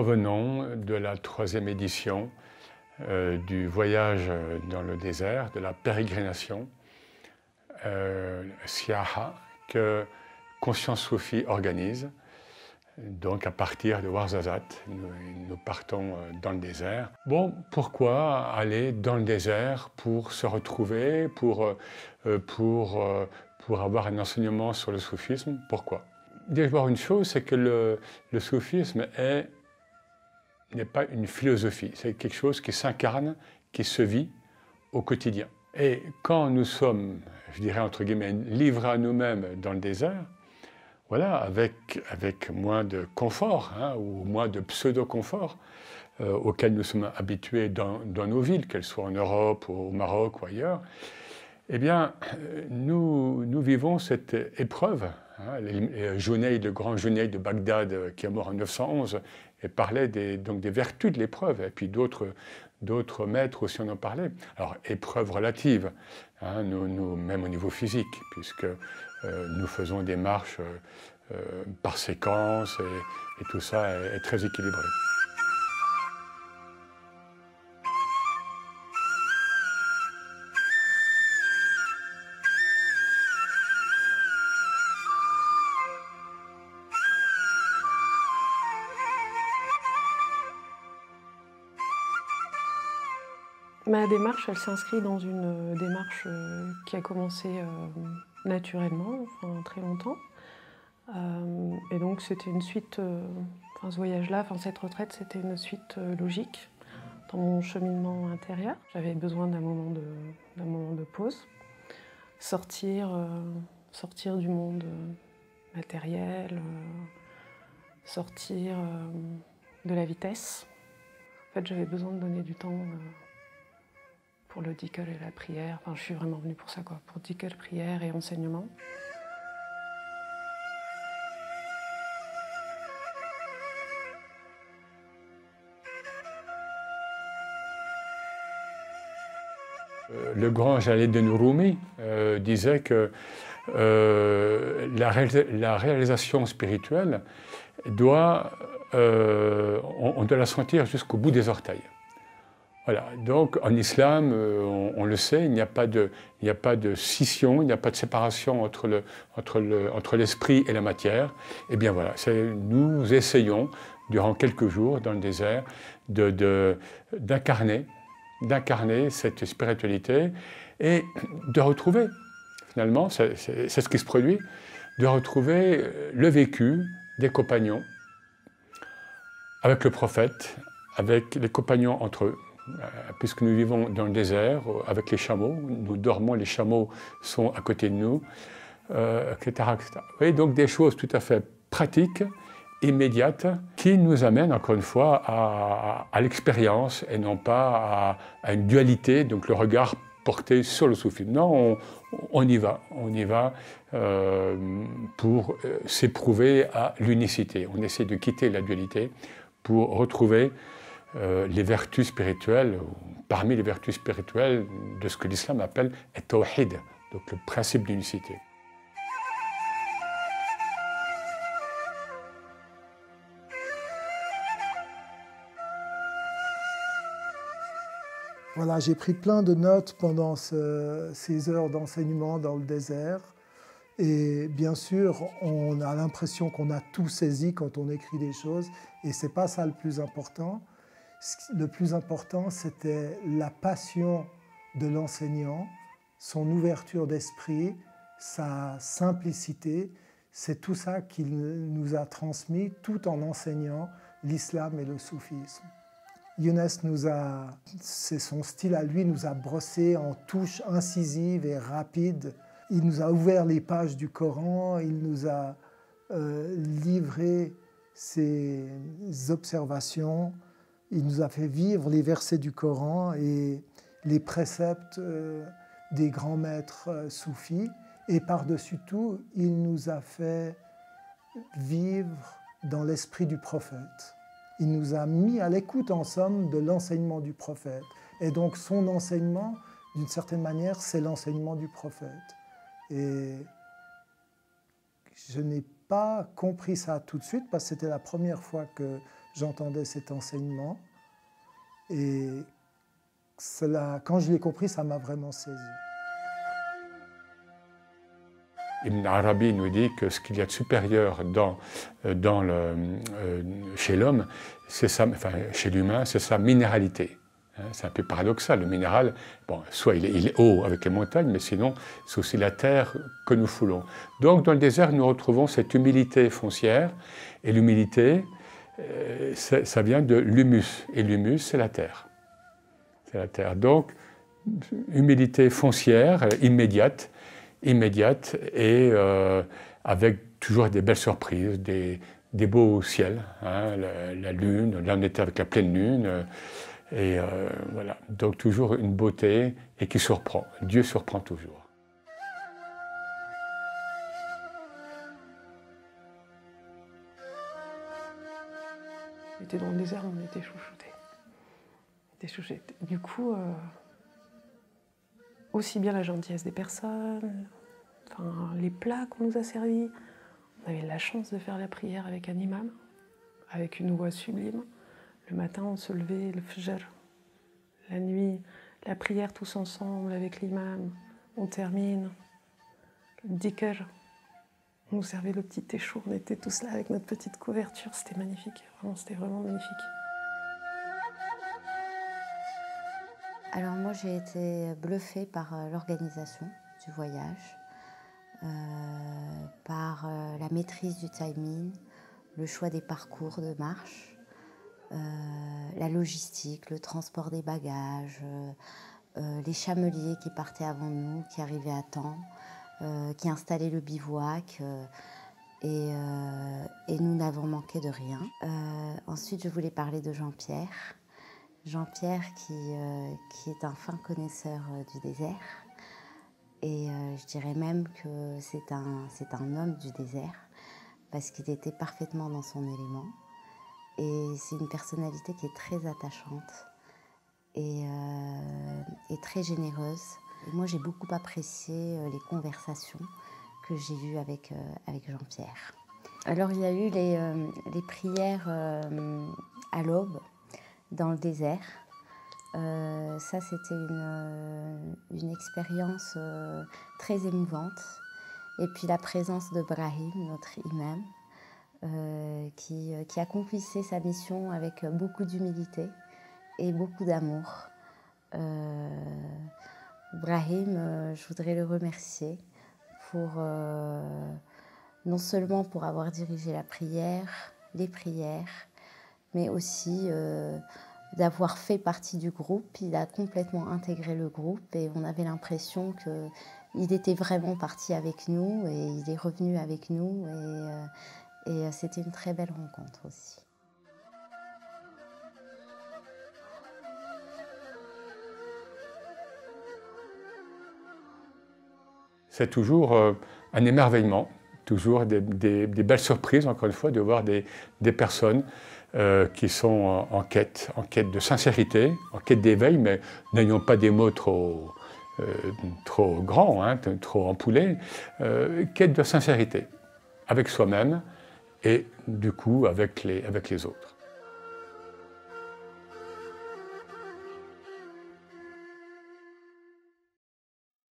revenons de la 3e édition du voyage dans le désert, de la pérégrination, Siaha, que Conscience Soufie organise. Donc à partir de Ouarzazate, nous partons dans le désert. Bon, pourquoi aller dans le désert pour se retrouver, pour avoir un enseignement sur le soufisme? Pourquoi? D'abord une chose, c'est que le soufisme n'est pas une philosophie, c'est quelque chose qui s'incarne, qui se vit au quotidien. Et quand nous sommes, je dirais entre guillemets, livrés à nous-mêmes dans le désert, voilà, avec moins de confort, hein, ou moins de pseudo-confort auquel nous sommes habitués dans nos villes, qu'elles soient en Europe, au Maroc ou ailleurs, eh bien, nous vivons cette épreuve. Hein, le grand Junayd de Bagdad, qui est mort en 911, et parlait donc des vertus de l'épreuve, et puis d'autres maîtres aussi en ont parlé. Alors, épreuve relative, hein, même au niveau physique, puisque nous faisons des marches par séquence, et tout ça est très équilibré. Ma démarche, elle s'inscrit dans une démarche qui a commencé naturellement, enfin, très longtemps. Et donc c'était une suite, ce voyage-là, cette retraite, c'était une suite logique dans mon cheminement intérieur. J'avais besoin d'un moment de pause, sortir du monde matériel, sortir de la vitesse. En fait, j'avais besoin de donner du temps pour le dhikr et la prière. Enfin, je suis vraiment venue pour ça, quoi, pour dhikr, prière et enseignement. Le grand Jalaluddin Rumi disait que la réalisation spirituelle on doit la sentir jusqu'au bout des orteils. Voilà. Donc en islam, on le sait, il n'y a pas de scission, il n'y a pas de séparation entre l'esprit et la matière. Et bien voilà, nous essayons durant quelques jours dans le désert d'incarner cette spiritualité et de retrouver, finalement, c'est ce qui se produit, de retrouver le vécu des compagnons avec le prophète, avec les compagnons entre eux, puisque nous vivons dans le désert, avec les chameaux, nous dormons, les chameaux sont à côté de nous, etc., etc. Vous voyez, donc des choses tout à fait pratiques, immédiates, qui nous amènent encore une fois à l'expérience et non pas à une dualité, donc le regard porté sur le soufisme. Non, on y va pour s'éprouver à l'unicité. On essaie de quitter la dualité pour retrouver les vertus spirituelles, parmi les vertus spirituelles de ce que l'islam appelle « tawhid », donc le principe d'unicité. Voilà, j'ai pris plein de notes pendant ces heures d'enseignement dans le désert. Et bien sûr, on a l'impression qu'on a tout saisi quand on écrit des choses. Et ce n'est pas ça le plus important. Le plus important, c'était la passion de l'enseignant, son ouverture d'esprit, sa simplicité. C'est tout ça qu'il nous a transmis tout en enseignant l'islam et le soufisme. Younes c'est son style à lui, nous a brossé en touches incisives et rapides. Il nous a ouvert les pages du Coran, il nous a livré ses observations, il nous a fait vivre les versets du Coran et les préceptes des grands maîtres soufis. Et par-dessus tout, il nous a fait vivre dans l'esprit du prophète. Il nous a mis à l'écoute, en somme, de l'enseignement du prophète. Et donc son enseignement, d'une certaine manière, c'est l'enseignement du prophète. Et je n'ai pas compris ça tout de suite, parce que c'était la première fois que j'entendais cet enseignement. Et cela, quand je l'ai compris, ça m'a vraiment saisi. Ibn Arabi nous dit que ce qu'il y a de supérieur chez l'homme, chez l'humain, c'est sa minéralité. C'est un peu paradoxal, le minéral, bon, soit il est haut avec les montagnes, mais sinon c'est aussi la terre que nous foulons. Donc dans le désert, nous retrouvons cette humilité foncière, et l'humilité, ça vient de l'humus, et l'humus c'est la terre. C'est la terre. Donc humilité foncière, immédiate et avec toujours des belles surprises, des beaux ciels, hein, la lune, là on était avec la pleine lune, et voilà, donc toujours une beauté et qui surprend. Dieu surprend toujours. On était dans le désert, on était chouchoutés. Du coup, aussi bien la gentillesse des personnes, enfin, les plats qu'on nous a servis. On avait la chance de faire la prière avec un imam, avec une voix sublime. Le matin, on se levait, le fajr. La nuit, la prière tous ensemble avec l'imam. On termine. Le dhikr. On nous servait le petit thé chaud. On était tous là avec notre petite couverture. C'était magnifique. C'était vraiment magnifique. Alors moi, j'ai été bluffée par l'organisation du voyage, par la maîtrise du timing, le choix des parcours de marche, la logistique, le transport des bagages, les chameliers qui partaient avant nous, qui arrivaient à temps, qui installaient le bivouac, et nous n'avons manqué de rien. Ensuite, je voulais parler de Jean-Pierre. Jean-Pierre qui est un fin connaisseur du désert, et je dirais même que c'est un homme du désert, parce qu'il était parfaitement dans son élément. Et c'est une personnalité qui est très attachante et très généreuse. Et moi, j'ai beaucoup apprécié les conversations que j'ai eues avec Jean-Pierre. Alors, il y a eu les prières à l'aube dans le désert. Ça, c'était une expérience très émouvante. Et puis la présence de Brahim, notre imam, qui accomplissait sa mission avec beaucoup d'humilité et beaucoup d'amour. Brahim, je voudrais le remercier pour non seulement pour avoir dirigé les prières, mais aussi d'avoir fait partie du groupe. Il a complètement intégré le groupe et on avait l'impression qu'il était vraiment parti avec nous et il est revenu avec nous et c'était une très belle rencontre aussi. C'est toujours un émerveillement, toujours des belles surprises, encore une fois, de voir des personnes qui sont en quête de sincérité, en quête d'éveil, mais n'ayant pas des mots trop grands, hein, trop ampoulés, quête de sincérité avec soi-même et du coup avec les autres.